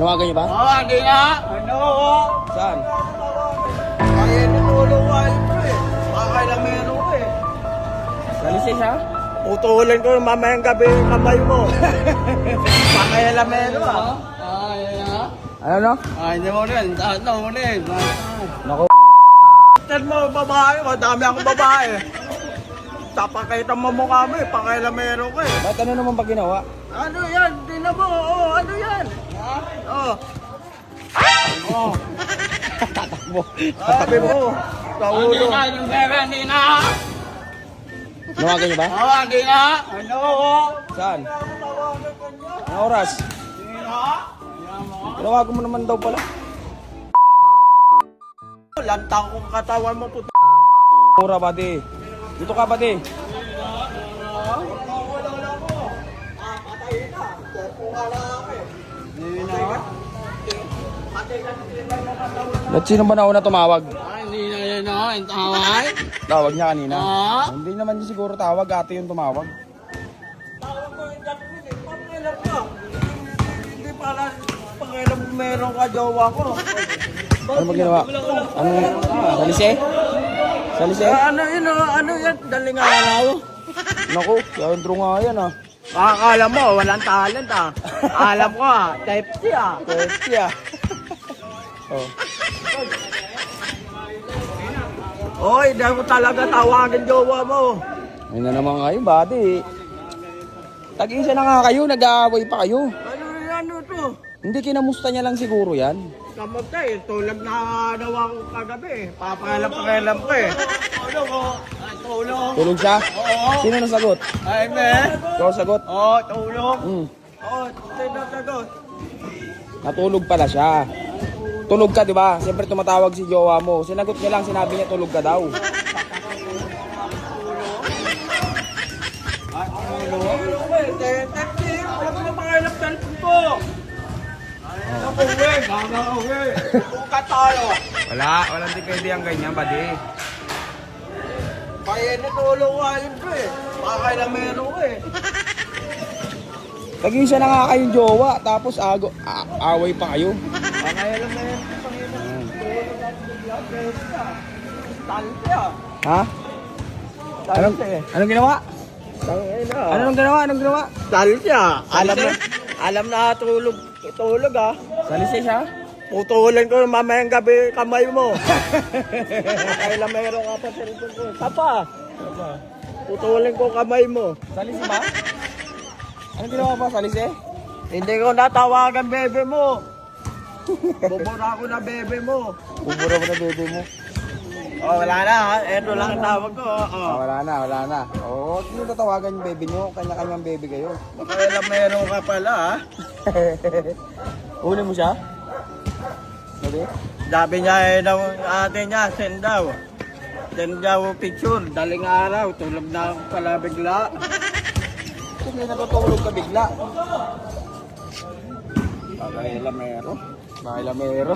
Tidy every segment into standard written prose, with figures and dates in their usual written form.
Tinawagan niyo ba? Hindi na. Ano? Saan? Ay, natulong ka ito eh. Pakailamero ko eh. Nalisis ha? Putulin ko mamayang gabi yung kamay mo. Pakailamero ah. Ano no? Hindi mo rin. Ano mo rin. Naku. Tignan mo, babae. Madami akong babae. Tapakita mo mukha mo eh. Pakailamero ko eh. Ba't ano naman ba ginawa? Ano yan? Tingnan mo. Oh, ano yan? Ha? Oh. Oh. Tatakbo. Sabi mo. Sa ulo. Hindi na. Tinawagan niyo ba? Hindi na. Ano? Saan? Anong oras? Hindi na. Tinawagan mo naman daw pala. Lantang kong katawan mo. Puta. Mura buddy. Dito ka buddy. Ba't sino ba nauna tumawag? Hindi na yun ako. Ang tawag. Tawag niya kanina. Oo. Hindi naman niya siguro tawag. Ate yung tumawag. Tawag ko yung gabi. Pakialam ka. Hindi para pakialam kung meron ka jowa ko. Ano ba ginawa? Ano? Salise? Salise? Ano yun? Ano yan? Daling araw. Naku, Leandro nga yan ah. Akala mo, walang talent ah. Alam ko ah, type C ah. Pwede ah. Oh. Oy, dahil mo talaga tawagin jowa mo. Ayun na naman kayo, buddy. Tag-isa na nga kayo, nag-aaway pa kayo. Ano to? Hindi kinamusta niya lang siguro yan. Kamatay, tulad na nawa ko kagabi. Papakialam ko eh. Tulog ko. Tulog. Tulog siya? Oo. Sino nasagot? Ay, man. Ikaw sagot? Oo, tulog. Oo, Sinasagot. natulog pala siya. Tulog ka, di ba? Siyempre tumatawag si jowa mo. Sinagot niya lang, sinabi niya tulog ka daw. Tulog ko eh. Taxi, wala ko na pakialam cellphone ko. Gagawin. Buka tayo. Walang di pwede ang ganyan, buddy. Kaya natulog ko ayun ko eh. Pakailamero ko eh. Tag-isa na nga kayong jowa, tapos away pa kayo. Pakailamero ko. Talya. Ha? Anong ginawa? Anong ginawa? Talya. Alam na tulog ah. Salise siya? Putulin ko mamayang gabi kamay mo. Pakailamero ka pa sa rito ko. Sapa. Putulin ko kamay mo. Salise ba? Anong ginawa pa? Salise? Hindi ko natawagan bebe mo. Bubura ko na bebe mo. Bubura mo na bebe mo. Oh, wala na ha. Ito lang ang tawag ko. Oh. Wala na. Oo, sino tatawagan yung bebe nyo? Kanya-kanyang bebe kayo. Pakailamero ka pala ha. Uli mo siya? Sabi? Sabi niya daw ate niya, send daw. Send daw picture, daling araw, tulog na ako pala bigla. Kung may natutulog ka bigla. Pakailamero.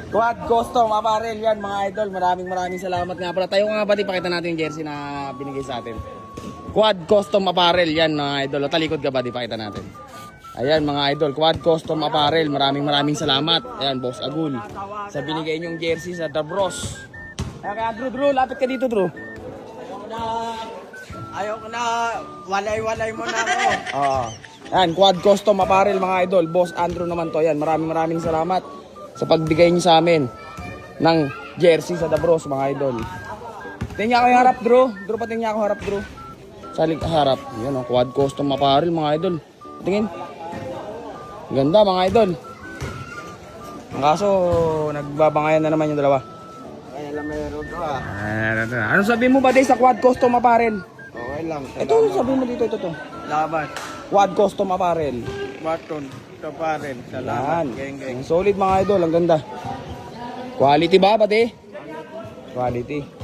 Quad Custom Apparel yan mga idol. Maraming salamat nga pala. Tayo nga pati pakita natin yung jersey na binigay sa atin. Quad Custom Apparel yan mga idol. O, talikod ka ba? Di pakita natin. Ayan mga idol, Quad Custom Apparel. Maraming salamat. Ayan, Boss Agul. Sa binigay niyong jersey sa The Bros. Kaya Drew, lapit ka dito Drew. Ayoko na, walay-walay mo na ako. Ayan, Quad Custom Apparel mga idol. Boss Andrew naman to. Ayan, maraming salamat sa pagbigay niyo sa amin ng jersey sa The Bros mga idol. Tingnan ako yung harap Drew. Patingin niya ako harap Drew. Sa harap. Yan o, Quad Custom Apparel mga idol. Tingin. Ganda mga idol. Ang kaso, nagbabangayan na naman yung dalawa. Pakailamero ko ah. Ano sabihin mo ba sa Quad Custom Apparel? Okay lang. Ito, sabihin mo dito, ito. Laban. Quad Custom Apparel. Baton. Ito pa rin. Salamat. Yan. Geng. Solid mga idol, ang ganda. Quality ba, pati? Quality.